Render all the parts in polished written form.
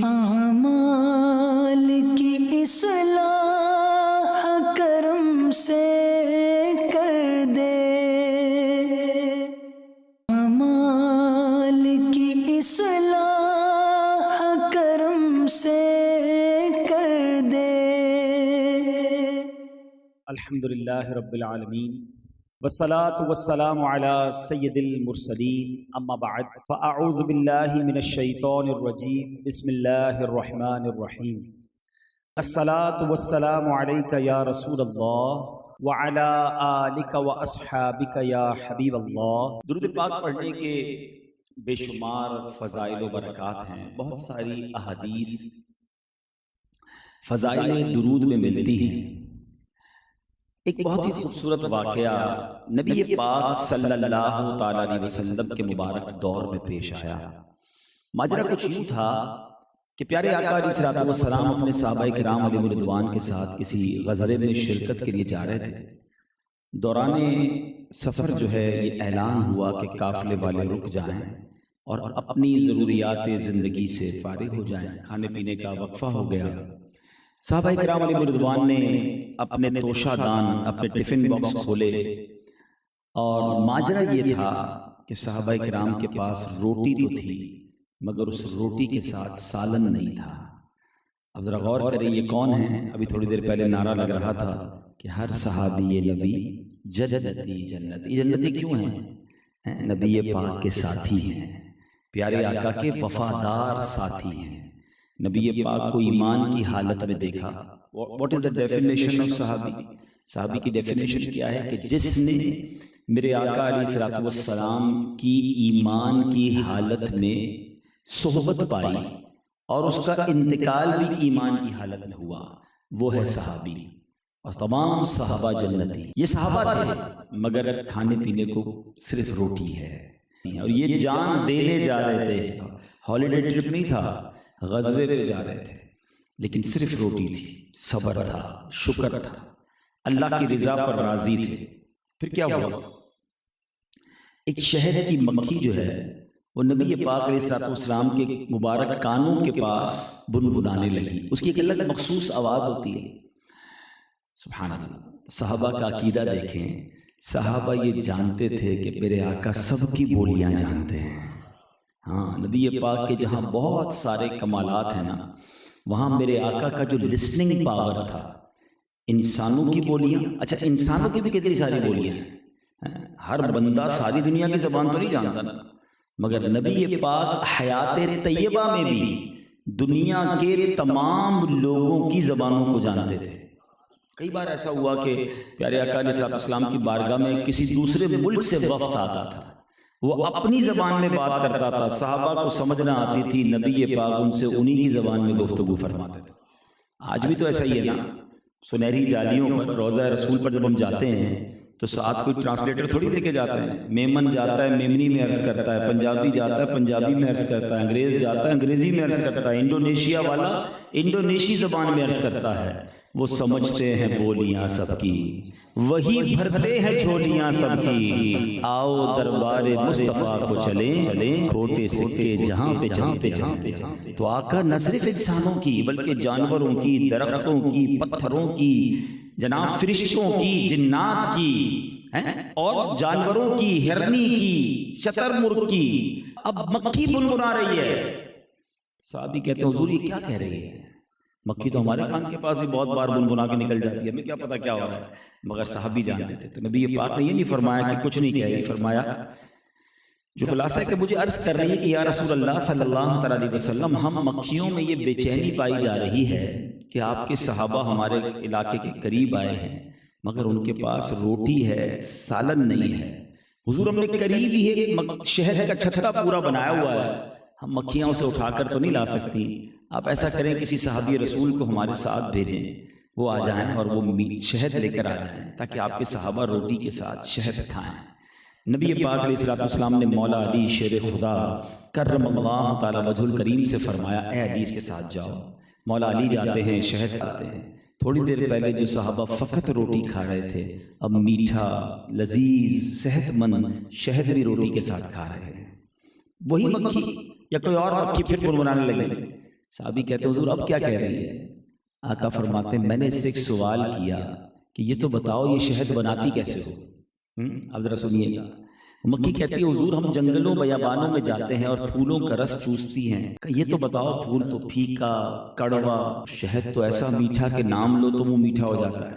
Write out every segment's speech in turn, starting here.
اعمال کی اصلاح کرم سے کر دے، اعمال کی اصلاح کرم سے کر دے۔ الحمدللہ رب العالمین والصلاة والسلام علی سید المرسلین، اما بعد فاعوذ باللہ من الشیطان الرجیم، بسم اللہ الرحمن الرحیم۔ الصلاة والسلام علیک یا رسول اللہ وعلی آلک واصحابک یا حبیب اللہ۔ درود پاک پڑھنے کے بے شمار فضائل و برکات ہیں، بہت ساری احادیث فضائل درود میں ملتی ہیں۔ ایک بہت ہی خوبصورت واقعہ نبی پاک صلی اللہ تعالیٰ علیہ وسلم کے مبارک دور میں پیش آیا۔ ماجرا کچھ یوں تھا کہ پیارے آقا علیہ الصلوۃ والسلام اپنے صحابہ کرام علیہم رضوان کے ساتھ کسی غزوے میں شرکت کے لیے جا رہے تھے۔ دوران سفر جو ہے یہ اعلان ہوا کہ قافلے والے رک جائیں اور اپنی ضروریات زندگی سے فارغ ہو جائیں، کھانے پینے کا وقفہ ہو گیا۔ صحابہ کرام علیہ رضوان نے اپنے توشہ دان، اپنے ٹفن باکس کھولے اور ماجرا یہ تھا کہ صحابہ کرام کے پاس روٹی تو تھی مگر اس روٹی کے ساتھ سالن نہیں تھا۔ اب ذرا غور کریں یہ کون ہیں؟ ابھی تھوڑی دیر پہلے نعرہ لگ رہا تھا کہ ہر صحابی نبی جنتی جنتی۔ جنتی کیوں ہیں؟ نبی پاک کے ساتھی ہیں، پیارے آقا کے وفادار ساتھی ہیں۔ نبی پاک کو ایمان کی حالت میں دیکھا۔ What is the definition of صحابی؟ صحابی کی ڈیفینیشن کیا ہے کہ جس نے میرے آقا علیہ الصلوۃ والسلام کی ایمان کی حالت میں صحبت پائی اور اس کا انتقال بھی ایمان کی حالت میں ہوا، وہ ہے صحابی۔ اور تمام صحابہ جنتی۔ یہ صحابہ تھے مگر کھانے پینے کو صرف روٹی ہے، اور یہ جان دینے جا رہے تھے۔ ہالیڈے ٹرپ نہیں تھا، غزوے پہ جا رہے تھے، لیکن صرف روٹی تھی، صبر تھا، شکر تھا، اللہ کی رضا پر راضی تھے۔ پھر کیا ہوا؟ ایک شہد کی مکھی جو ہے وہ نبی پاک علیہ الصلوۃ والسلام کے مبارک کانوں کے پاس بنبنانے لگی۔ اس کی ایک الگ مخصوص آواز ہوتی ہے۔ سبحان اللہ۔ صحابہ کا عقیدہ دیکھیں، صحابہ یہ جانتے تھے کہ میرے آقا سب کی بولیاں جانتے ہیں۔ ہاں، نبی پاک کے جہاں بہت سارے کمالات ہیں نا، وہاں میرے آقا کا جو لسننگ پاور تھا، انسانوں کی بولیاں، اچھا انسانوں کی بھی کتنی ساری بولیاں ہیں، ہر بندہ ساری دنیا کی زبان تو نہیں جانتا نا، مگر نبی پاک حیات طیبہ میں بھی دنیا کے تمام لوگوں کی زبانوں کو جانتے تھے۔ کئی بار ایسا ہوا کہ پیارے آقا علیہ السلام کی بارگاہ میں کسی دوسرے ملک سے وفد آتا تھا، وہ اپنی زبان میں بات کرتا تھا، صحابہ کو سمجھ نہ آتی تھی، نبی پاک ان سے انہی کی زبان میں گفتگو فرماتے تھے۔ آج بھی تو ایسا ہی ہے نا، سنہری جالیوں پر، روضہ رسول پر جب ہم جاتے ہیں تو ساتھ کوئی ٹرانسلیٹر تھوڑی دے کے جاتے ہیں۔ میمن جاتا ہے میمنی میں عرض کرتا ہے، پنجابی جاتا ہے پنجابی میں عرض کرتا ہے، انگریز جاتا ہے انگریزی میں عرض کرتا ہے، انڈونیشیا والا انڈونیشی زبان میں عرض کرتا ہے۔ وہ سمجھتے ہیں بولیاں سب کی، وہی بھرتے ہیں جھولیاں سب کی۔ آؤ دربار مصطفیٰ کو چلیں، کھوٹے سکے جہاں پہ جہاں پہ جہاں پہ۔ تو آقا نہ صرف انسانوں کی بلکہ جانوروں کی، درختوں کی، پتھروں کی، جناب فرشتوں کی، جنات کی، اور جانوروں کی، ہرنی کی، شتر مرغ کی، اب مکھی بنبنا رہی ہے۔ صحابی کہتے ہیں حضور یہ کیا کہہ رہی ہے؟ مکھی تو ہمارے کان کے پاس ہی بہت بار بنبنا کے نکل جاتی ہے، ہمیں کیا پتا کیا ہو رہا ہے، مگر صحابی جانتے تھے۔ تو نبی پاک نے یہ نہیں فرمایا کہ کچھ نہیں کہہ رہی، فرمایا جو خلاصہ ہے کہ مجھے عرض کر رہی ہے کہ یا رسول اللہ صلی اللہ علیہ وسلم، ہم مکھیوں میں یہ بے چینی پائی جا رہی ہے کہ آپ کے صحابہ ہمارے علاقے کے قریب آئے ہیں مگر ان کے پاس روٹی ہے، سالن نہیں ہے۔ حضور ہم نے قریب ہی ایک شہد کا چھتا پورا بنایا ہوا ہے، ہم مکھیاں اسے اٹھا کر تو نہیں لا سکتی، آپ ایسا کریں کسی صحابی رسول کو ہمارے ساتھ بھیجیں، وہ آ جائیں اور وہ شہد لے کر آ جائیں تاکہ آپ کے صحابہ روٹی کے ساتھ شہد کھائیں۔ نبی پاک علیہ السلام نے مولا علی شیر خدا کرم اللہ تعالی وجہ الکریم سے فرمایا اے حدیث کے ساتھ جاؤ۔ مولا علی جاتے ہیں، شہد کھاتے ہیں۔ تھوڑی دیر پہلے جو صحابہ فقط روٹی کھا رہے تھے اب میٹھا، لذیذ، صحت مند شہد بھی روٹی کے ساتھ کھا رہے ہیں۔ وہی مکھی یا کوئی اور مکھی پھر بنبنانے لگے، صحابی کہتے ہیں حضور اب کیا کہہ رہی ہے؟ آقا فرماتے ہیں میں نے اس سے ایک سوال کیا کہ یہ تو بتاؤ یہ شہد بناتی کیسے ہو؟ اب ذرا سنیے گا۔ مکی کہتی ہے حضور ہم جنگلوں بیابانوں میں جاتے ہیں اور پھولوں کا رس چوستی ہیں، کہ یہ تو بتاؤ پھول تو پھیکا کڑوا، شہد تو ایسا میٹھا کہ نام لو تو منہ میٹھا ہو جاتا ہے،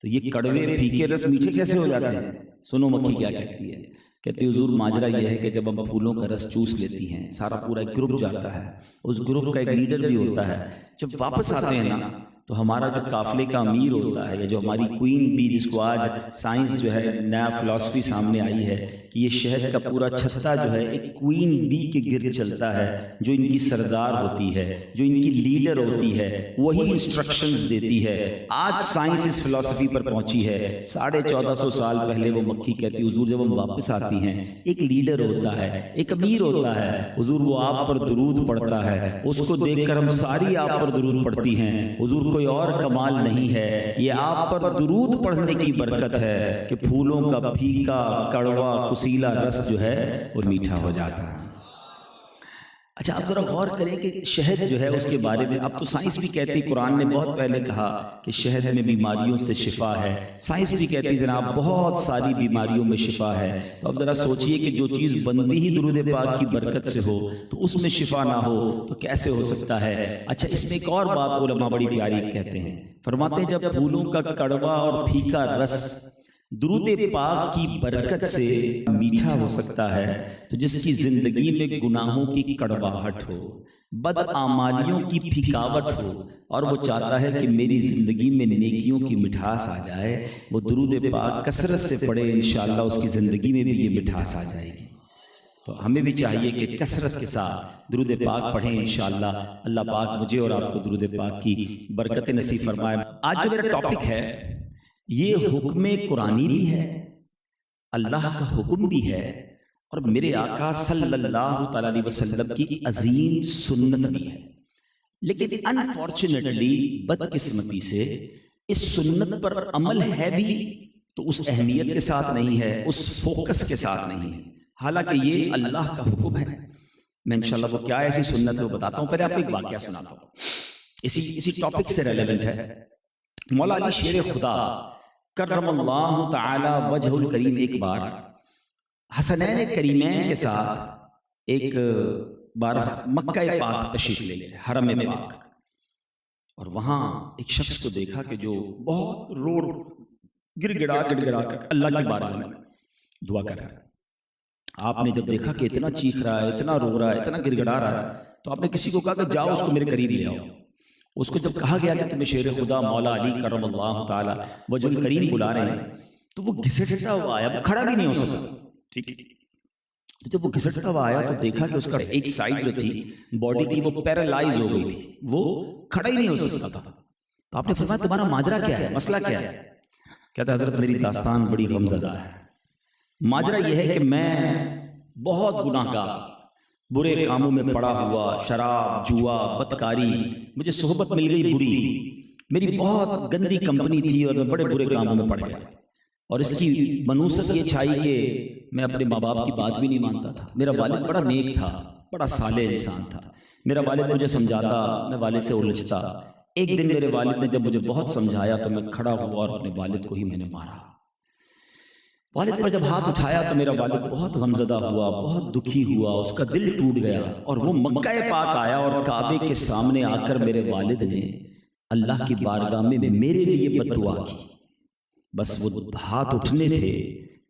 تو یہ کڑوے پھیکے رس میٹھے کیسے ہو جاتے ہیں؟ سنو مکی کیا کہتی ہے، کہتی حضور ماجرا یہ ہے کہ جب ہم پھولوں کا رس چوس لیتی ہیں سارا پورا ایک گروپ جاتا ہے، اس گروپ کا ایک لیڈر بھی ہوتا ہے، جب واپس آتے ہیں نا تو ہمارا جو قافلے کا امیر ہوتا ہے یا جو ہماری کوئین بی، جس کو آج سائنس جو ہے نیا فلسفی سامنے آئی ہے کہ یہ شہد کا پورا چھتا جو ہے ایک کوئین بی کے گرد چلتا ہے، جو ان کی سردار ہوتی ہے، جو ان کی لیڈر ہوتی ہے، وہی انسٹرکشنز دیتی ہے۔ آج سائنس اس فلسفی پر پہنچی ہے، 1450 سال پہلے وہ مکی کہتی حضور جب ہم واپس آتی ہیں ایک لیڈر ہوتا ہے، ایک امیر ہوتا ہے، حضور وہ آپ پر درود پڑھتا ہے، اس کو دیکھ کر ہم ساری آپ پر درود پڑھتی ہیں، حضور کوئی اور کمال نہیں ہے، یہ آپ پر درود پڑھنے کی برکت ہے کہ پھولوں کا پھیکا کڑوا کسیلا رس جو ہے وہ میٹھا ہو جاتا ہے۔ اچھا آپ ذرا غور کریں کہ شہد جو ہے اس کے بارے میں اب تو سائنس بھی کہتی، قرآن نے بہت پہلے کہا کہ شہد میں بیماریوں سے شفا ہے، سائنس بھی کہتی جناب بہت ساری بیماریوں میں شفا ہے، تو اب ذرا سوچئے کہ جو چیز بنتی ہی درود پاک کی برکت سے ہو تو اس میں شفا نہ ہو تو کیسے ہو سکتا ہے؟ اچھا اس میں ایک اور بات علماء بڑی پیاری کہتے ہیں، فرماتے ہیں جب پھولوں کا کڑوا اور پھیکا رس درود پاک کی برکت سے میٹھا ہو سکتا ہے تو جس کی زندگی میں گناہوں کی کڑواہٹ ہو، بدعمالیوں کی پھیکاوٹ ہو اور وہ چاہتا ہے کہ میری زندگی میں نیکیوں کی مٹھاس آ جائے، وہ درود پاک کثرت سے پڑھے، انشاءاللہ اس کی زندگی میں بھی یہ مٹھاس آ جائے گی۔ تو ہمیں بھی چاہیے کہ کثرت کے ساتھ درود پاک پڑھیں، انشاءاللہ اللہ پاک مجھے اور آپ کو درود پاک کی برکت نصیب فرمائے۔ آج جو میرا ٹاپک ہے یہ حکم قرآنی بھی ہے، اللہ کا حکم بھی ہے، اور میرے آقا صلی اللہ تعالیٰ علیہ وسلم کی عظیم سنت بھی ہے، لیکن انفارچونیٹلی بدقسمتی سے اس سنت پر عمل ہے بھی تو اس اہمیت کے ساتھ نہیں ہے، اس فوکس کے ساتھ نہیں ہے، حالانکہ یہ اللہ کا حکم ہے۔ میں انشاءاللہ وہ کیا ایسی سنت ہے وہ بتاتا ہوں، پہلے آپ کو ایک واقعہ سناتا ہوں، اسی ٹاپک سے ریلیونٹ ہے۔ مولا علی شیر خدا کرم اللہ تعالی وجہ الکریم ایک بار حسنین کریمین کے ساتھ ایک بار مکہ پاک تشریف لے گئے، حرم پاک، اور وہاں ایک شخص کو دیکھا کہ جو بہت گڑ گڑا کر اللہ کی بارگاہ میں دعا کر رہا ہے۔ آپ نے جب دیکھا کہ اتنا چیخ رہا ہے، اتنا رو رہا ہے، اتنا گڑ گڑا رہا ہے، تو آپ نے کسی کو کہا کہ جاؤ اس کو میرے قریب لے آؤ۔ اس کو جب کہا گیا کہ تمہیں شیر خدا مولا علی کرم اللہ تعالی وجہ الکریم بلا رہے ہیں تو وہ گھسٹتا ہوا آیا، وہ کھڑا بھی نہیں ہو سکا، ٹھیک ہے؟ جب وہ گھسٹتا ہوا آیا تو دیکھا کہ اس کا ایک سائیڈ جو تھی باڈی کی وہ پیرالائز ہو گئی تھی، وہ کھڑا ہی نہیں ہو سکتا تھا۔ تو آپ نے فرمایا تمہارا ماجرا کیا ہے، مسئلہ کیا ہے؟ کہتا حضرت میری داستان بڑی غمزدہ ہے، ماجرا یہ ہے کہ میں بہت گناہ گار، برے کاموں میں پڑا ہوا، شراب جوا بدکاری، مجھے صحبت مل گئی بری، میری بہت گندی کمپنی تھی اور میں بڑے برے کاموں میں پڑ گیا، اور اس کی منوست یہ چھائی کہ میں اپنے ماں باپ کی بات بھی نہیں مانتا تھا۔ میرا والد بڑا نیک تھا، بڑا صالح انسان تھا، میرا والد مجھے سمجھاتا، میں والد سے الجھتا۔ ایک دن میرے والد نے جب مجھے بہت سمجھایا تو میں کھڑا ہوا اور اپنے والد کو ہی میں نے مارا۔ والد پر جب ہاتھ اٹھایا تو میرا والد بہت غمزدہ ہوا، بہت دکھی ہوا، اس کا دل ٹوٹ گیا، اور وہ مکہ پاک آیا اور کعبے کے سامنے آ کر میرے والد نے اللہ کی بارگاہ میں میرے لیے بد دعا کی۔ بس وہ ہاتھ اٹھنے تھے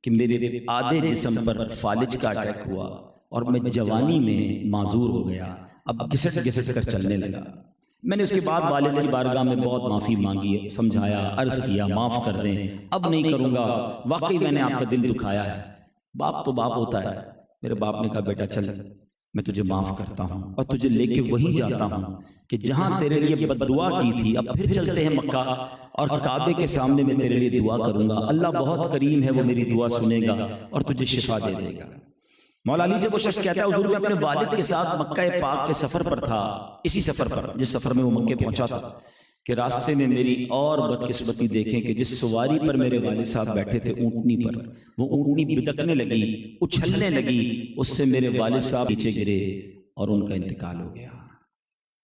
کہ میرے آدھے جسم پر فالج کا اٹیک ہوا اور میں جوانی میں معذور ہو گیا، اب گھسٹ گھسٹ کر چلنے لگا۔ میں نے اس کے بعد والد کی بارگاہ میں بہت معافی مانگی، سمجھایا، عرض کیا معاف کر دیں، اب نہیں کروں گا، واقعی میں نے آپ کا دل دکھایا ہے۔ باپ تو باپ ہوتا ہے۔ میرے باپ نے کہا بیٹا چل، میں تجھے معاف کرتا ہوں اور تجھے لے کے وہیں جاتا ہوں کہ جہاں تیرے لیے بد دعا کی تھی، اب پھر چلتے ہیں مکہ اور کعبے کے سامنے میں تیرے لیے دعا کروں گا، اللہ بہت کریم ہے، وہ میری دعا سنے گا اور تجھے شفا دے دے گا۔ مولا علی سے وہ شخص کہتا ہے حضور میں اپنے والد کے ساتھ مکہ پاک کے سفر پر تھا، اسی سفر پر جس سفر میں وہ مکہ پہنچا تھا، کہ راستے میں میری اور بدقسمتی دیکھیں کہ جس سواری پر میرے والد صاحب بیٹھے تھے، اونٹنی پر، وہ اونٹنی بدکنے لگی، اچھلنے لگی، اس سے میرے والد صاحب نیچے گرے اور ان کا انتقال ہو گیا۔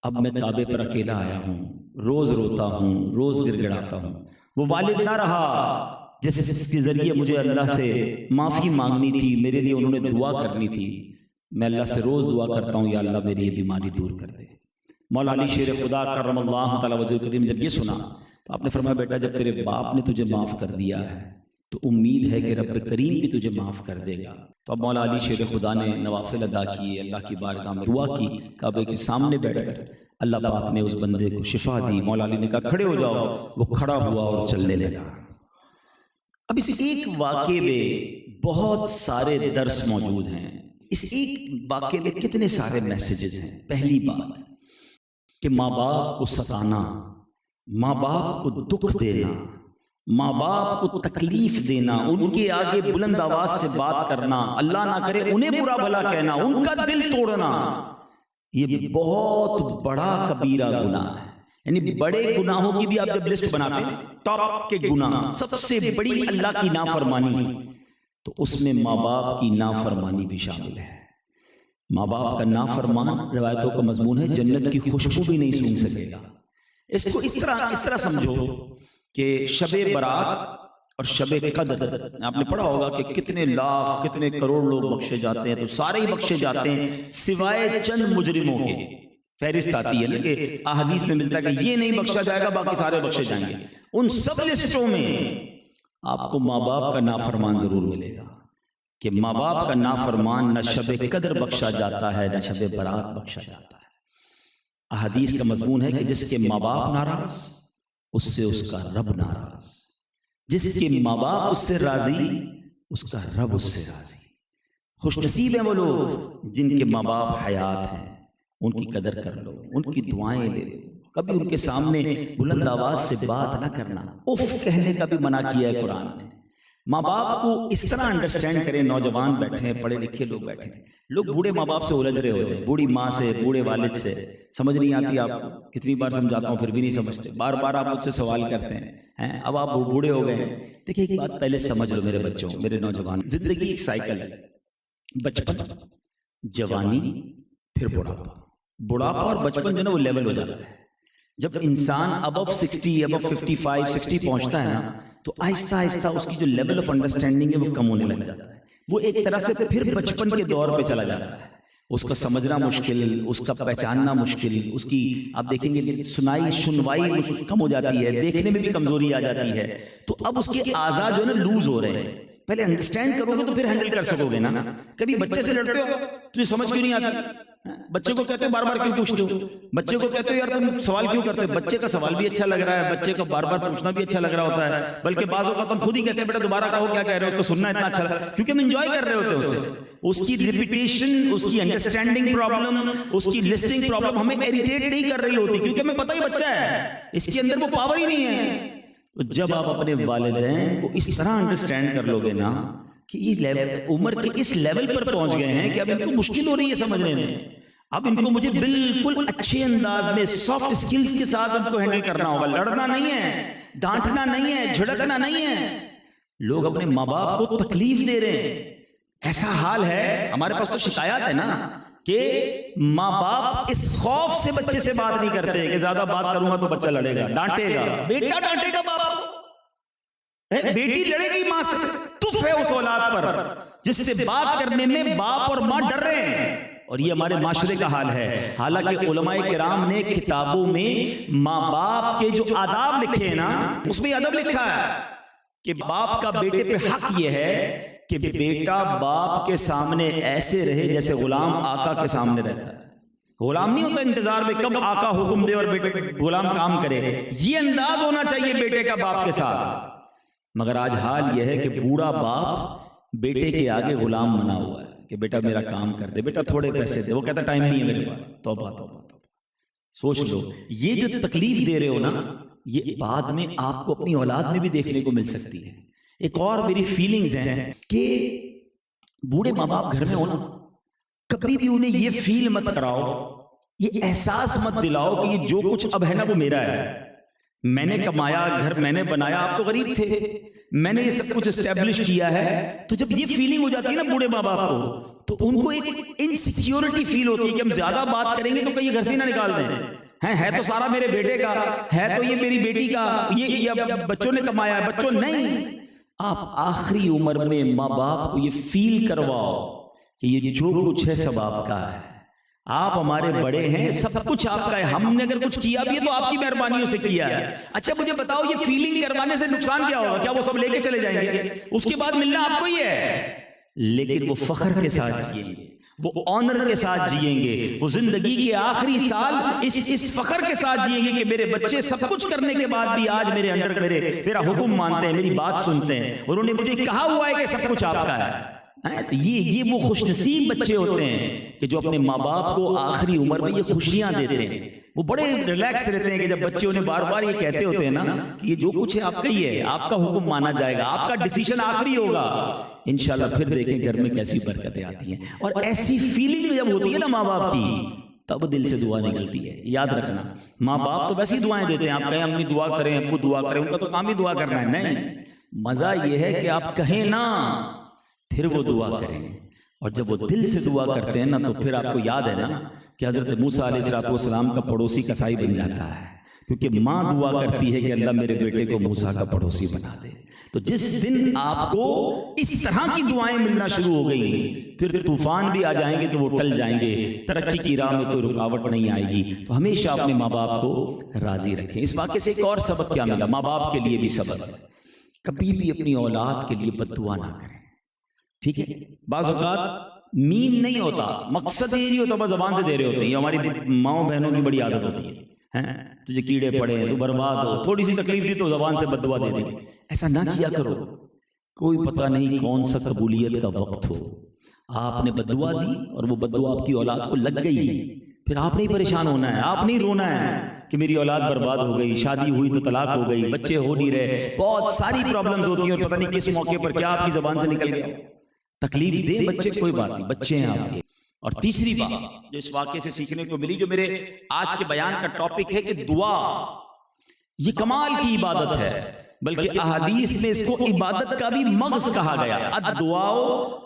اب میں کعبے پر اکیلا آیا ہوں، روز روتا ہوں، روز گر گڑاتا ہوں۔ وہ والد نہ رہا جس کے ذریعے مجھے اللہ سے معافی مانگنی تھی، میرے لیے انہوں نے دعا کرنی تھی۔ میں اللہ سے روز دعا کرتا ہوں، یا اللہ میری یہ بیماری دور کر دے۔ مولا علی شیر خدا کرم اللہ تعالی وجہ کریم جب یہ سنا تو آپ نے فرمایا بیٹا جب تیرے باپ نے تجھے معاف کر دیا ہے تو امید ہے کہ رب کریم بھی تجھے معاف کر دے گا۔ تو اب مولا علی شیر خدا نے نوافل ادا کیے، اللہ کی بارگاہ میں دعا کی، کعبے کے سامنے بیٹھ کر اللہ پاک نے اس بندے کو شفا دی۔ مولا علی نے کہا کھڑے ہو جاؤ، وہ کھڑا ہوا اور چلنے لگا۔ اب اس ایک واقعے میں بہت سارے درس موجود ہیں، اس ایک واقعے میں کتنے سارے میسیجز ہیں۔ پہلی بات کہ ماں باپ کو ستانا، ماں باپ کو دکھ دینا، ماں باپ کو تکلیف دینا، ان کے آگے بلند آواز سے بات کرنا، اللہ نہ کرے انہیں برا بھلا کہنا، ان کا دل توڑنا، یہ بہت بڑا کبیرہ گناہ ہے۔ یعنی بڑے گناہوں کی بھی آپ جب لسٹ بناتے ہیں، ٹاپ کے گناہ سب سے بڑی اللہ کی نافرمانی، تو اس میں ماں باپ کی نافرمانی بھی شامل ہے۔ ماں باپ کا نافرمان، روایتوں کا مضمون ہے، جنت کی خوشبو بھی نہیں سونگھ سکے گا۔ اس کو اس طرح سمجھو کہ شب برات اور شب قدر، آپ نے پڑھا ہوگا کہ کتنے لاکھ کتنے کروڑ لوگ بخشے جاتے ہیں، تو سارے ہی بخشے جاتے ہیں سوائے چند مجرموں کے۔ فہرست آتی ہے نا کہ احادیث میں ملتا ہے کہ یہ نہیں بخشا جائے گا، باقی سارے بخشے جائیں گے۔ ان سب لسٹوں میں آپ کو ماں باپ کا نافرمان ضرور ملے گا، کہ ماں باپ کا نافرمان نہ شب قدر بخشا جاتا ہے، نہ شب برات بخشا جاتا ہے۔ احادیث کا مضمون ہے کہ جس کے ماں باپ ناراض اس سے اس کا رب ناراض، جس کے ماں باپ اس سے راضی اس کا رب اس سے راضی۔ خوش نصیب ہیں وہ لوگ جن کے ماں باپ حیات ہیں، ان کی قدر کر لو، ان کی دعائیں لے لو، کبھی ان کے سامنے بلند آواز سے بات نہ کرنا، اف کہنے کا بھی منع کیا ہے قرآن نے۔ ماں باپ کو اس طرح انڈرسٹینڈ کریں، نوجوان بیٹھے ہیں، پڑھے لکھے لوگ بیٹھے ہیں، لوگ بوڑھے ماں باپ سے الجھ رہے ہوتے ہیں، بوڑھی ماں سے، بوڑھے والد سے، سمجھ نہیں آتی آپ کو، کتنی بار سمجھاتا ہوں پھر بھی نہیں سمجھتے، بار بار آپ مجھ سے سوال کرتے ہیں، اب آپ بوڑھے ہو گئے ہیں۔ دیکھیں ایک بات پہلے سمجھ لو میرے بچوں، میرے نوجوان، زندگی ایک سائیکل ہے، بچپن، جوانی، پھر بڑھاپا۔ بڑھاپا اور بچپن جو ہے نا وہ لیول ہو جاتا ہے۔ جب انسان ابو 60 ابو 55 60 پہنچتا ہے نا تو آہستہ آہستہ اس کی جو لیول آف انڈرسٹینڈنگ ہے وہ کم ہونے لگ جاتا ہے، وہ ایک طرح سے پھر بچپن کے دور پہ چلا جاتا ہے، اس کا سمجھنا مشکل، اس کا پہچاننا مشکل، اس کی آپ دیکھیں گے سنوائی کم ہو جاتی ہے، دیکھنے میں بھی کمزوری آ جاتی ہے، تو اب اس کے اعضاء جو ہے نا لوز ہو رہے ہیں۔ پہلے انڈرسٹینڈ کرو گے تو پھر ہینڈل کر سکو گے نا۔ کبھی بچے سے لڑتے ہو تجھے سمجھ کیوں نہیں آتی، بچے کو کہتے ہو بار بار کیوں پوچھتے ہو، بچے کو کہتے ہو یار تم سوال کیوں کرتے ہو، بچے کا سوال بھی اچھا لگ رہا ہے، بچے کا بار بار پوچھنا بھی اچھا لگ رہا ہوتا ہے، بلکہ بعض اوقات ہم خود ہی کہتے ہیں بیٹا دوبارہ کہو کیا کہہ رہے ہو، اس کو سننا اتنا اچھا لگتا ہے کیونکہ ہم انجوائے کر رہے ہوتے ہیں اسے، اس کی ریپیٹیشن، اس کی انڈرسٹینڈنگ پرابلم، اس کی لسننگ پرابلم ہمیں اریٹیٹ نہیں کر رہی ہوتی، کیونکہ ہمیں پتہ ہی بچہ ہے، اس کے اندر وہ پاور ہی نہیں ہے۔ تو جب آپ اپنے والدین کو اس طرح انڈرسٹینڈ کر لو گے نا کہ یہ عمر کے اس لیول پر پہنچ گئے ہیں کہ اب ان کو مشکل ہو رہی ہے سمجھنے میں، اب ان کو مجھے بالکل اچھے انداز میں سافٹ سکلز کے ساتھ ان کو ہینڈل کرنا ہوگا، لڑنا نہیں ہے، ڈانٹنا نہیں ہے، جھڑکنا نہیں ہے۔ لوگ اپنے ماں باپ کو تکلیف دے رہے ہیں، ایسا حال ہے ہمارے پاس تو شکایات ہے نا کہ ماں باپ اس خوف سے بچے سے بات نہیں کرتے کہ زیادہ بات کروں گا تو بچہ لڑے گا، ڈانٹے گا، بیٹا ڈانٹے گا باپ کو، بیٹی لڑے گی ماں سے، تف ہے اس اولاد پر جس سے بات کرنے میں باپ اور ماں ڈر رہے ہیں، اور یہ ہمارے معاشرے کا حال ہے۔ حالانکہ علماء کرام نے کتابوں میں ماں باپ کے جو آداب لکھے ہیں نا اس میں ادب لکھا ہے کہ باپ کا بیٹے پہ حق یہ ہے کہ بیٹا باپ کے سامنے ایسے رہے جیسے غلام آقا کے سامنے رہتا ہے۔ غلام نہیں ہوتا انتظار میں کب آقا حکم دے اور بیٹے غلام کام کرے، یہ انداز ہونا چاہیے بیٹے کا باپ کے ساتھ۔ مگر آج حال یہ ہے کہ بوڑھا باپ بیٹے کے آگے غلام بنا ہوا ہے کہ بیٹا میرا کام کر دے، بیٹا تھوڑے پیسے دے، وہ کہتا ٹائم نہیں ہے میرے پاس۔ توبہ توبہ توبہ، سوچ لو یہ جو تکلیف دے رہے ہو نا یہ بعد میں آپ کو اپنی اولاد میں بھی دیکھنے کو مل سکتی ہے۔ ایک اور میری فیلنگز ہیں کہ بوڑھے ماں باپ گھر میں ہونا کبھی بھی انہیں یہ فیل مت کراؤ، یہ احساس مت دلاؤ کہ یہ جو کچھ اب ہے نا وہ میرا ہے، میں نے کمایا، گھر میں نے بنایا، آپ تو غریب تھے، میں نے یہ سب کچھ اسٹیبلش کیا ہے. تو جب یہ فیلنگ ہو جاتی ہے نا بوڑھے ماں باپ کو، تو ان کو ایک انسیکیورٹی فیل ہوتی ہے کہ ہم زیادہ بات کریں گے تو کہیں گھر سے ہی نہ نکال دیں. ہے تو سارا میرے بیٹے کا، ہے تو یہ میری بیٹی کا، یہ بچوں نے کمایا ہے. بچوں نہیں، آپ آخری عمر میں ماں باپ کو یہ فیل کرواؤ کہ یہ جو کچھ ہے سب آپ کا ہے، آپ ہمارے بڑے ہیں، سب کچھ آپ کا ہے، ہم نے اگر کچھ کیا بھی ہے تو آپ کی مہربانیوں سے کیا ہے. اچھا مجھے بتاؤ یہ فیلنگ کروانے سے نقصان کیا ہوگا؟ کیا وہ سب لے کے چلے جائیں گے؟ اس کے بعد ملنا آپ کو ہی ہے، لیکن وہ فخر کے ساتھ جئیں گے، وہ آنر کے ساتھ جئیں گے، وہ زندگی کے آخری سال اس فخر کے ساتھ جئیں گے کہ میرے بچے سب کچھ کرنے کے بعد بھی آج میرے اندر میرا حکم مانتے ہیں، میری بات سنتے ہیں، اور انہوں نے مجھے کہا ہوا ہے کہ سب کچھ آپ کا ہے. تو یہ وہ خوش نصیب بچے ہوتے ہیں کہ جو اپنے ماں باپ کو آخری عمر میں یہ خوشیاں دیتے ہیں. وہ بڑے ریلیکس رہتے ہیں کہ جب بچے انہیں بار بار یہ کہتے ہوتے ہیں نا کہ یہ جو کچھ ہے آپ کا ہی ہے، آپ کا حکم مانا جائے گا، آپ کا ڈیسیژن آخری ہوگا. انشاءاللہ پھر دیکھیں گھر میں کیسی برکتیں آتی ہیں. اور ایسی فیلنگ جب ہوتی ہے نا ماں باپ کی، تب دل سے دعا نکلتی ہے. یاد رکھنا، ماں باپ تو ویسی دعائیں دیتے ہیں، آپ کہیں امی دعا کریں، ابو دعا کریں، ان کا تو کام ہی دعا کرنا ہے. نہیں، مزہ یہ ہے کہ آپ کہیں نا، پھر وہ دعا کریں گے. اور جب وہ دل سے دعا کرتے ہیں نا تو پھر آپ کو یاد ہے نا کہ حضرت موسیٰ علیہ السلام کا پڑوسی کسائی بن جاتا ہے، کیونکہ ماں دعا کرتی ہے کہ اللہ میرے بیٹے کو موسیٰ کا پڑوسی بنا دے. تو جس دن آپ کو اس طرح کی دعائیں ملنا شروع ہو گئی، پھر طوفان بھی آ جائیں گے تو وہ ٹل جائیں گے، ترقی کی راہ میں کوئی رکاوٹ نہیں آئے گی. تو ہمیشہ اپنے ماں باپ کو راضی رکھیں. اس واقعے سے ایک اور سبق کیا ملا؟ ماں باپ کے لیے بھی سبق ہے، کبھی بھی اپنی اولاد کے لیے بد دعا نہ کریں. ٹھیک ہے، بعض اوقات مین نہیں ہوتا، مقصد یہ نہیں ہوتا، بس زبان سے دے رہے ہوتے ہیں. یہ ہماری ماؤں بہنوں کی بڑی عادت ہوتی ہے، تجھے کیڑے پڑے ہیں، تو برباد ہو، تھوڑی سی تکلیف دی تو زبان سے بد دعا دے دیں. ایسا نہ کیا کرو، کوئی پتہ نہیں کون سا قبولیت کا وقت ہو، آپ نے بد دعا دی اور وہ بد دعا آپ کی اولاد کو لگ گئی، پھر آپ نہیں پریشان ہونا ہے، آپ نہیں رونا ہے کہ میری اولاد برباد ہو گئی، شادی ہوئی تو طلاق ہو گئی، بچے ہو نہیں رہے، بہت ساری پرابلمز ہوتی ہیں اور پتہ نہیں کس موقع پر کیا آپ کی زبان سے نکل گیا. تکلیف دے بچے، کوئی بات نہیں، بچے ہیں آپ کے. اور تیسری بات جو اس واقعے سے سیکھنے کو ملی، جو میرے آج کے بیان کا ٹاپک ہے، کہ دعا یہ کمال کی عبادت ہے، بلکہ احادیث میں اس کو عبادت کا بھی مغز کہا گیا. الدعاء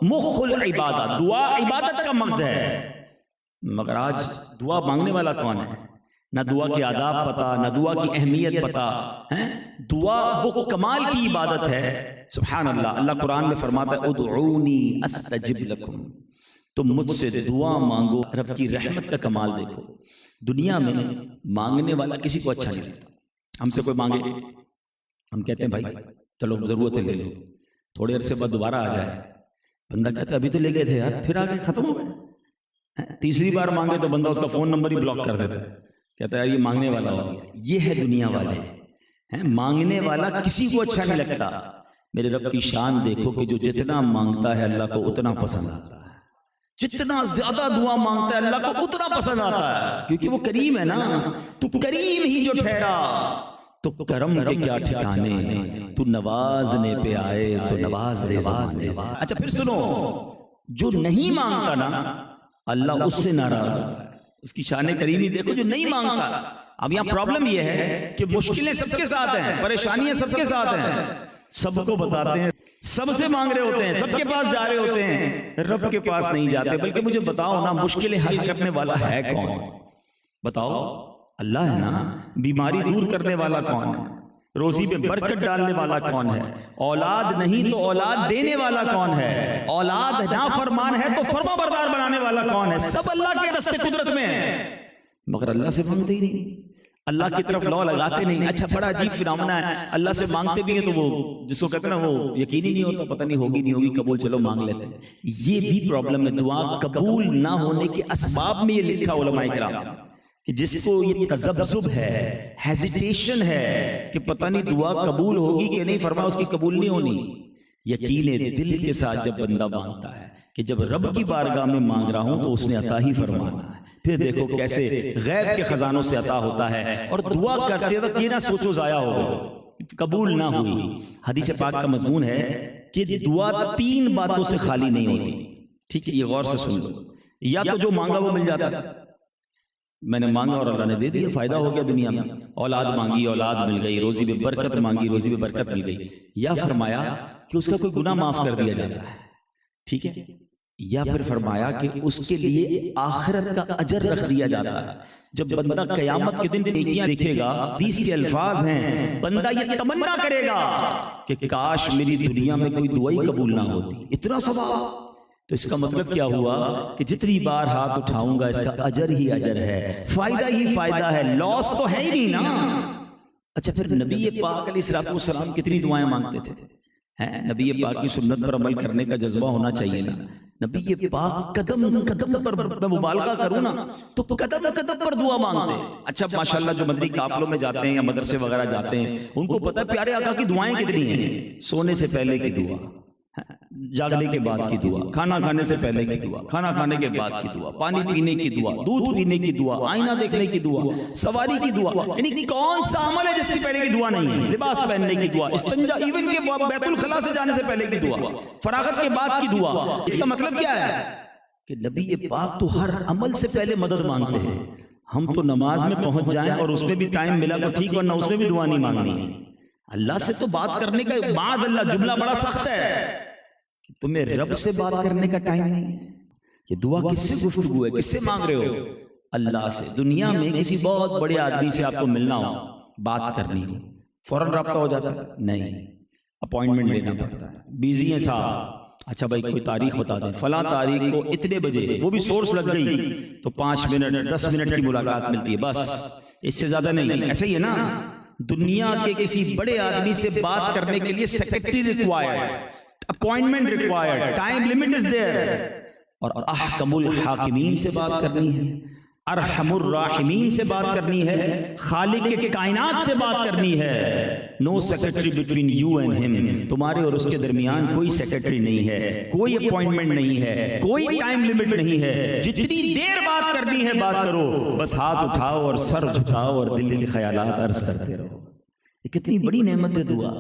مخ العبادہ، دعا عبادت کا مغز ہے. مگر آج دعا مانگنے والا کون ہے؟ نہ دعا کے آداب پتا، نہ دعا کی اہمیت پتا. دعا وہ کمال کی عبادت ہے. سبحان اللہ، اللہ قرآن میں فرماتا ہے ادعونی استجب لکم، تم مجھ سے دعا مانگو. رب کی رحمت کا کمال دیکھو، دنیا میں مانگنے والا کسی کو اچھا نہیں لگتا. ہم سے کوئی مانگے، ہم کہتے ہیں بھائی چلو ضرورتیں لے لو، تھوڑے عرصے بعد دوبارہ آ جائے، بندہ کہتا ہے ابھی تو لے گئے تھے یار، پھر آگے ختم ہو گئے. تیسری بار مانگے تو بندہ اس کا فون نمبر ہی بلاک کر دیتا ہے، کہتا ہے یہ مانگنے والا ہو گیا. یہ ہے دنیا والے، مانگنے والا کسی کو اچھا نہیں لگتا. میرے رب کی شان دیکھو کہ جو جتنا مانگتا ہے اللہ کو اتنا پسند آتا ہے، جتنا زیادہ دعا مانگتا ہے اللہ کو اتنا پسند آتا ہے، کیونکہ وہ کریم ہے نا. تو کریم ہی جو ٹھہرا تو کرم کے کیا ٹھکانے، تو نوازنے پہ آئے تو نواز دے. اچھا پھر سنو، جو نہیں مانگتا نا اللہ اس سے ناراض ہوتا ہے. اس کی شان کریمی دیکھو، جو نہیں مانگتا. اب یہاں پرابلم یہ ہے کہ مشکلیں سب کے ساتھ ہیں، پریشانیاں سب کے ساتھ ہیں، سب کو بتاتے ہیں، سب سے مانگ رہے ہوتے ہیں، سب کے پاس جا رہے ہوتے ہیں، رب کے پاس نہیں جاتے. بلکہ مجھے بتاؤ نا، مشکلیں حل کرنے والا ہے کون؟ بتاؤ، اللہ ہے نا. بیماری دور کرنے والا کون ہے؟ روزی پہ برکت ڈالنے والا کون ہے؟ اولاد نہیں تو اولاد دینے والا کون ہے؟ اولاد نافرمان ہے تو فرما بردار بنانے والا کون ہے؟ سب اللہ کے دستے قدرت میں ہے، مگر اللہ سے مانگتے ہی نہیں، اللہ کی طرف لو لگاتے نہیں. اچھا بڑا عجیب فنامنا ہے، اللہ سے مانگتے بھی ہیں تو وہ جس کو کہتے ہیں نا وہ یقین ہی نہیں ہوتا، پتہ نہیں ہوگی نہیں ہوگی، قبول چلو مانگ لیتے ہیں. یہ بھی پرابلم ہے. دعا قبول نہ ہونے کے اسباب میں یہ لکھا علماء کرام کہ جس کو یہ تذبذب ہے، ہیزیٹیشن ہے کہ پتہ نہیں دعا قبول ہوگی کہ نہیں، فرمایا اس کی قبول نہیں ہونی. یقین دل کے ساتھ جب بندہ مانگتا ہے کہ جب رب کی بارگاہ میں مانگ رہا ہوں تو اس نے عطا ہی فرمانا ہے. پھر دیکھو کیسے غیب کے خزانوں سے عطا ہوتا ہے. اور دعا کرتے وقت یہ نہ سوچو ضائع ہو گئی، قبول نہ ہوئی. حدیث پاک کا مضمون ہے کہ دعا 3 باتوں سے خالی نہیں ہوتی. ٹھیک ہے، یہ غور سے سن لو. یا تو جو مانگا وہ مل جاتا ہے، میں نے مانگا اور اللہ نے دے دیا، فائدہ ہو گیا دنیا میں، اولاد مانگی اولاد مل گئی، روزی میں برکت مانگی روزی میں برکت مل گئی، یا فرمایا کہ اس کا کوئی گناہ معاف کر دیا جاتا ہے، ٹھیک ہے، یا پھر فرمایا کہ اس کے لیے آخرت کا اجر رکھ دیا جاتا ہے۔ جب بندہ قیامت کے دن نیکیاں دیکھے گا، حدیث کے الفاظ ہیں، بندہ یہ تمنا کرے گا کہ کاش میری دنیا میں کوئی دعا ہی قبول نہ ہوتی، اتنا ثواب۔ تو اس کا مطلب کیا ہوا کہ جتنی بار ہاتھ اٹھاؤں گا اس کا اجر ہی اجر ہے، فائدہ ہی فائدہ ہے، لاس تو ہے ہی نہیں نا۔ اچھا پھر نبی پاک علیہ الصلوۃ والسلام کتنی دعائیں مانگتے تھے؟ نبی پاک کی سنت پر عمل کرنے کا جذبہ ہونا چاہیے نا۔ نبی پاک قدم قدم پر میں مبالغہ کروں نا تو قدم قدم پر دعا مانگتے ہیں۔ اچھا ماشاءاللہ جو مدنی قافلوں میں جاتے ہیں یا مدرسے وغیرہ جاتے ہیں ان کو پتہ ہے پیارے آقا کی دعائیں کتنی ہیں، سونے سے پہلے کی دعا، جاگنے کے بعد کی دعا، کھانا کھانے سے پہلے کی دعا، کھانا کھانے کے بعد کی دعا، پانی پینے کی دعا، دودھ پینے کی دعا، آئینہ دیکھنے کی دعا، سواری کی دعا، یعنی کون سا عمل ہے جس کی پہلے کی دعا نہیں ہے؟ لباس پہننے کی دعا، استنجا، ایون کہ بیت الخلاء سے جانے سے پہلے کی دعا، فراغت کے بعد کی دعا۔ اس کا مطلب کیا ہے کہ نبی پاک تو ہر عمل سے پہلے مدد مانگتے ہیں۔ ہم تو نماز میں پہنچ جائیں اور اس میں بھی ٹائم ملا تو ٹھیک، ورنہ اس میں بھی دعا نہیں مانگنی۔ اللہ سے تو بات کرنے کا معاذ اللہ جملہ بڑا سخت ہے، تمہیں رب سے بات کرنے کا ٹائم نہیں ہے۔ یہ دعا کس سے گفتگو ہے، کس سے مانگ رہے ہو؟ اللہ سے۔ دنیا میں کسی بہت بڑے آدمی سے آپ کو ملنا ہو، بات کرنی ہو، فوراً رابطہ ہو جاتا ہے؟ نہیں، اپوائنٹمنٹ لینا پڑتا ہے، بیزی ہیں صاحب، اچھا بھائی کوئی تاریخ بتا دیں، فلاں تاریخ کو اتنے بجے، وہ بھی سورس لگ گئی تو 5 منٹ 10 منٹ کی ملاقات ملتی ہے، بس اس سے زیادہ نہیں۔ ایسا ہی ہے نا، دنیا کے کسی بڑے آدمی سے بات کرنے کے لیے secretary required, appointment required, time limit is there, اور احکم الحاکمین سے بات کرنی ہے، ارحم الراحمین سے بات کرنی ہے، خالق کے کائنات سے بات کرنی ہے۔ نو سیکریٹری بٹوین یو اینڈ ہم، تمہارے اور اس کے درمیان کوئی سیکریٹری نہیں ہے، کوئی اپوائنٹمنٹ نہیں ہے، کوئی ٹائم لمٹ نہیں ہے، جتنی دیر بات کرنی ہے بات کرو، بس ہاتھ اٹھاؤ اور سر جھکاؤ اور دل کے خیالات عرض کرتے رہو۔ یہ کتنی بڑی نعمت ہے دعا۔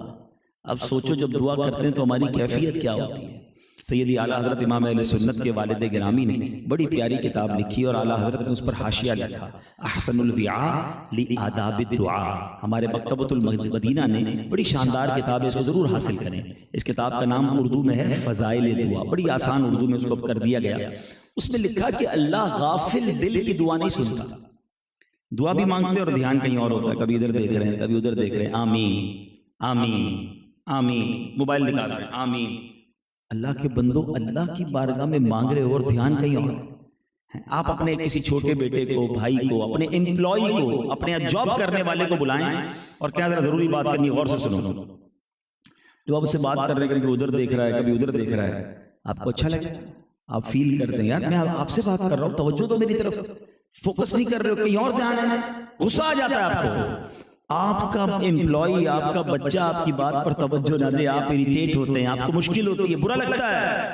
اب سوچو جب دعا کرتے ہیں تو ہماری کیفیت کیا ہوتی ہے۔ سیدی اعلیٰ حضرت امام اہل سنت کے والد گرامی نے بڑی پیاری کتاب لکھی اور اعلیٰ حضرت نے اس پر حاشیہ لکھا، احسن الوعاء لآداب الدعاء۔ ہمارے مکتبۃ المدینہ نے بڑی شاندار کتاب ہے، اس کو ضرور حاصل کریں۔ اس کتاب کا نام اردو میں ہے فضائل دعا، بڑی آسان اردو میں اس کو کر دیا گیا۔ اس میں لکھا کہ اللہ غافل دل کی دعا نہیں سنتا۔ دعا بھی مانگتے اور دھیان کہیں اور ہوتا ہے، کبھی ادھر دیکھ رہے ہیں کبھی ادھر دیکھ رہے ہیں، آمین آمین آمین، موبائل نکال رہے ہیں، آمین۔ اللہ کے بندو، اللہ کی بارگاہ میں مانگ رہے ہو اور دھیان کہیں اور ہے۔ آپ اپنے کسی چھوٹے بیٹے کو، بھائی کو، اپنے امپلائی کو، اپنے جاب کرنے والے کو بلائیں اور کیا ذرا ضروری بات کرنی، غور سے سنو۔ جو آپ سے بات کر رہے ہیں، کبھی ادھر دیکھ رہا ہے کبھی ادھر دیکھ رہا ہے، آپ کو اچھا لگے، آپ فیل کرتے ہیں یار میں آپ سے بات کر رہا ہوں، توجہ تو میری طرف، فوکس نہیں کر رہے ہو، کہیں اور دھیان ہے، غصہ آ جاتا ہے آپ کو۔ آپ کا امپلائی، آپ کا بچہ آپ کی بات پر توجہ نہ دے، آپ اریٹیٹ ہوتے ہیں، آپ کو مشکل ہوتی ہے، برا لگتا ہے۔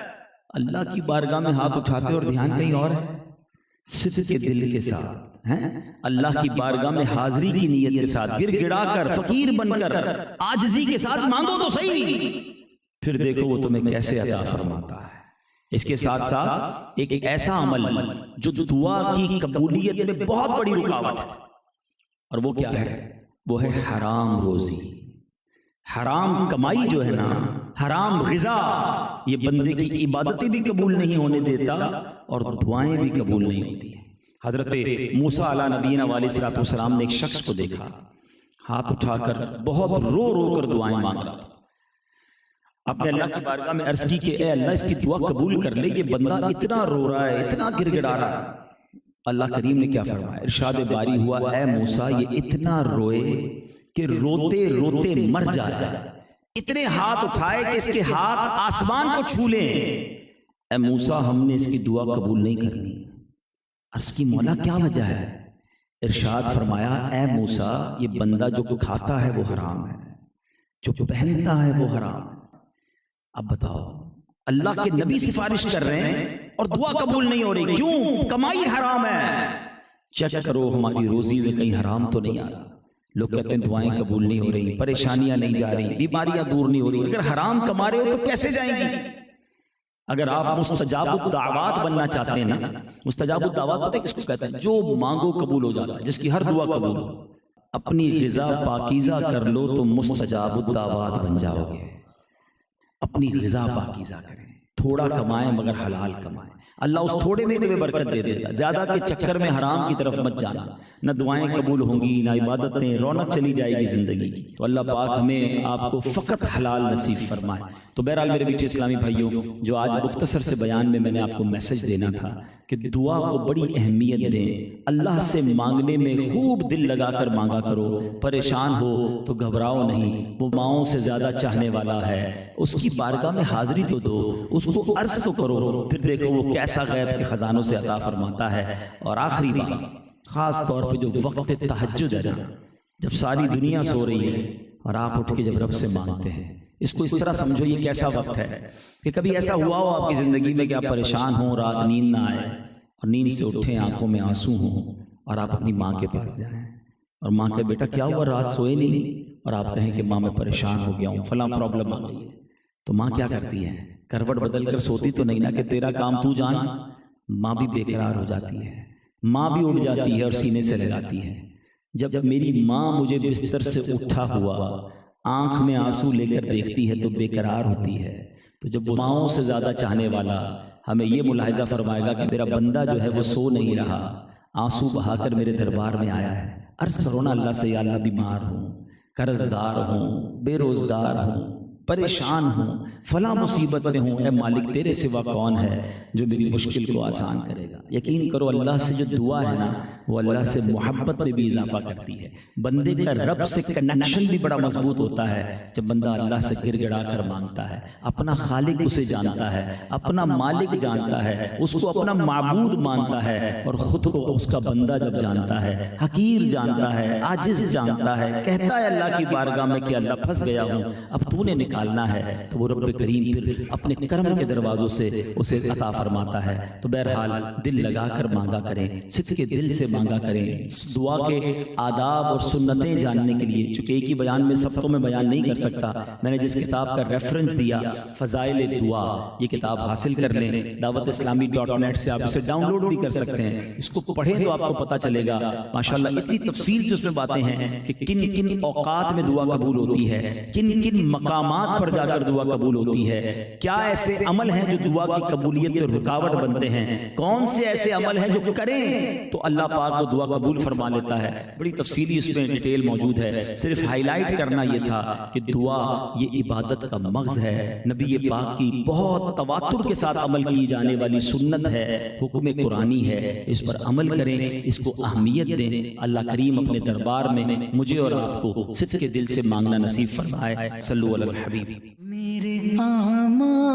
اللہ کی بارگاہ میں ہاتھ اٹھاتے اور دھیان کہیں اور ہے، صدق کے دل کے ساتھ ہیں، اللہ کی بارگاہ میں حاضری کی نیت کے ساتھ، گر گڑا کر، فقیر بن کر، عاجزی کے ساتھ مانگو تو صحیح، پھر دیکھو وہ تمہیں کیسے عطا فرماتا ہے۔ اس کے ساتھ ساتھ ایک ایسا عمل جو دعا کی قبولیت میں بہت بڑی رکاوٹ ہے، اور وہ کیا ہے؟ وہ ہے حرام روزی، حرام کمائی جو ہے نا، حرام غذا، یہ بندے کی عبادتیں بھی قبول نہیں ہونے دیتا اور دعائیں بھی قبول نہیں ہوتی ہیں۔ حضرت موسیٰ علیہ نبینا علیہ الصلوۃ والسلام نے ایک شخص کو دیکھا، ہاتھ اٹھا کر بہت رو رو کر دعائیں مانگ رہا تھا۔ اپنے اللہ کی بارگاہ میں عرض کی کہ اے اللہ اس کی دعا قبول کر لے، یہ بندہ اتنا رو رہا ہے، اتنا گر گڑا رہا ہے۔ اللہ کریم نے کیا فرمایا؟ ارشاد باری ہوا، اے موسیٰ یہ اتنا روئے کہ روتے روتے مر جائے، اتنے ہاتھ اٹھائے کہ اس کے ہاتھ آسمان کو چھو لیں۔ اے موسیٰ ہم نے اس کی دعا قبول نہیں کرنی۔ عرض کی مولا کیا وجہ ہے؟ ارشاد فرمایا، اے موسیٰ یہ بندہ جو کھاتا ہے وہ حرام ہے، جو پہنتا ہے وہ حرام ہے۔ اب بتاؤ، اللہ کے نبی سفارش کر رہے ہیں اور دعا قبول نہیں ہو رہی، کیوں؟ کمائی حرام ہے۔ چیک کرو ہماری روزی میں کہیں حرام تو نہیں آ رہا۔ لوگ کہتے ہیں دعائیں قبول نہیں ہو رہی، پریشانیاں نہیں جا رہی، بیماریاں دور نہیں ہو رہی۔ اگر حرام کما رہے ہو تو کیسے جائیں گی؟ اگر آپ مستجاب الدعوات بننا چاہتے ہیں نا، مستجاب الدعوات پتہ ہے کس کو کہتے ہیں؟ جو مانگو قبول ہو جاتا ہے، جس کی ہر دعا قبول ہو۔ اپنی غذا پاکیزہ کر لو تو مستجاب الدعوات بن جاؤ گے۔ اپنی غذا پاکیزہ کریں، تھوڑا کمائیں مگر حلال کمائیں، اللہ اس تھوڑے میں تمہیں برکت دے دے گا۔ زیادہ کے چکر میں حرام کی طرف مت جانا، نہ دعائیں قبول ہوں گی نہ عبادتیں، رونق چلی جائے گی زندگی کی۔ تو اللہ پاک ہمیں آپ کو فقط حلال نصیب فرمائے۔ تو بہرحال میرے میٹھے اسلامی بھائیوں، جو آج مختصر سے بیان میں نے آپ کو میسج دینا تھا کہ دعا کو بڑی اہمیت دیں، اللہ سے مانگنے میں خوب دل لگا کر مانگا کرو۔ پریشان ہو تو گھبراؤ نہیں، وہ ماؤں سے زیادہ چاہنے والا ہے، اس کی بارگاہ میں حاضری تو دو، اس کو عرض تو کرو، پھر دیکھو وہ کیسا غیب کے خزانوں سے عطا فرماتا ہے۔ اور آخری بات، خاص طور پہ جو وقت تہجد ہے نا، جب ساری دنیا سو رہی ہے اور آپ اٹھ کے جب رب سے مانگتے ہیں، اس کو اس طرح سمجھو یہ کیسا وقت ہے کہ کبھی ایسا ہوا ہو آپ کی زندگی میں کہ آپ پریشان ہوں، رات نیند نہ آئے اور نیند سے اٹھیں آنکھوں میں آنسو ہوں اور آپ اپنی ماں کے پاس جائیں اور ماں کہ بیٹا کیا ہوا، رات سوئے نہیں، اور آپ کہیں کہ ماں میں پریشان ہو گیا ہوں، فلاں پرابلم آ گئی ہے، تو ماں کیا کرتی ہے؟ کروٹ بدل کر سوتی تو نہیں نا کہ تیرا کام تو جان؟ ماں بھی بے قرار ہو جاتی ہے، ماں بھی اٹھ جاتی ہے اور سینے سے لگاتی ہے۔ جب میری ماں مجھے بستر سے اٹھا ہوا آنکھ میں آنسو لے کر دیکھتی ہے تو بے قرار ہوتی ہے۔ تو جب وہ ماؤں سے زیادہ چاہنے والا ہمیں یہ ملاحظہ فرمائے گا کہ میرا بندہ جو ہے وہ سو نہیں رہا، آنسو بہا کر میرے دربار میں آیا ہے، عرض کرو نا اللہ سے، یا اللہ بیمار ہوں، قرض دار ہوں، بے روزگار ہوں، پریشان ہوں، فلاں مصیبت میں ہوں، اے مالک تیرے سوا کون ہے جو میری مشکل کو آسان کرے گا۔ یقین کرو اللہ سے جو دعا ہے نا، وہ اللہ سے محبت میں بھی اضافہ کرتی ہے۔ بندے کا رب سے کنیکشن بھی بڑا مضبوط ہوتا ہے جب بندہ اللہ سے گر گڑا کر مانگتا ہے، اپنا خالق اسے جانتا ہے، اپنا مالک جانتا ہے، اس کو اپنا معبود مانتا ہے، اور خود کو اس کا بندہ جب جانتا ہے، حقیر جانتا ہے، عاجز جانتا ہے، کہتا ہے اللہ کی بارگاہ میں کہ اللہ پھنس گیا ہوں، اب تو نے نکالنا ہے، تو وہ رب کریم پھر اپنے کرم کے دروازوں سے اسے عطا فرماتا ہے۔ تو بہرحال دل لگا کر مانگا کریں، صدق کے دل سے مانگا کریں۔ دعا کے آداب اور سنتیں جاننے کے لیے، چونکہ ایک ہی بیان میں سب کو میں بیان نہیں کر سکتا، میں نے جس کتاب کا ریفرنس دیا فضائل دعا، یہ کتاب حاصل کر لیں، dawatIslami.net سے آپ اسے ڈاؤن لوڈ بھی کر سکتے ہیں، اس کو پڑھیں تو آپ کو پتہ چلے گا ماشاءاللہ اتنی تفصیل سے اس میں باتیں ہیں کہ کن کن اوقات میں دعا قبول ہوتی ہے، کن کن مقامات پر جا کر دعا قبول ہوتی ہے، کیا ایسے عمل ہیں جو دعا کی قبولیت میں رکاوٹ بنتے ہیں، کون سے ایسے عمل ہیں جو کریں تو اللہ پاک کو دعا قبول فرما لیتا ہے۔ بڑی تفصیلی اس میں ڈیٹیل موجود ہے، صرف ہائی لائٹ کرنا یہ تھا کہ دعا یہ عبادت کا مغز ہے، نبی پاک کی بہت تواتر کے ساتھ عمل کی جانے والی سنت ہے، حکم قرآنی ہے، اس پر عمل کریں، اس کو اہمیت دیں۔ اللہ کریم اپنے دربار میں مجھے اور آپ کو صدق کے دل سے مانگنا نصیب فرمائے۔ صلو علی الحبیب۔ میرے آمال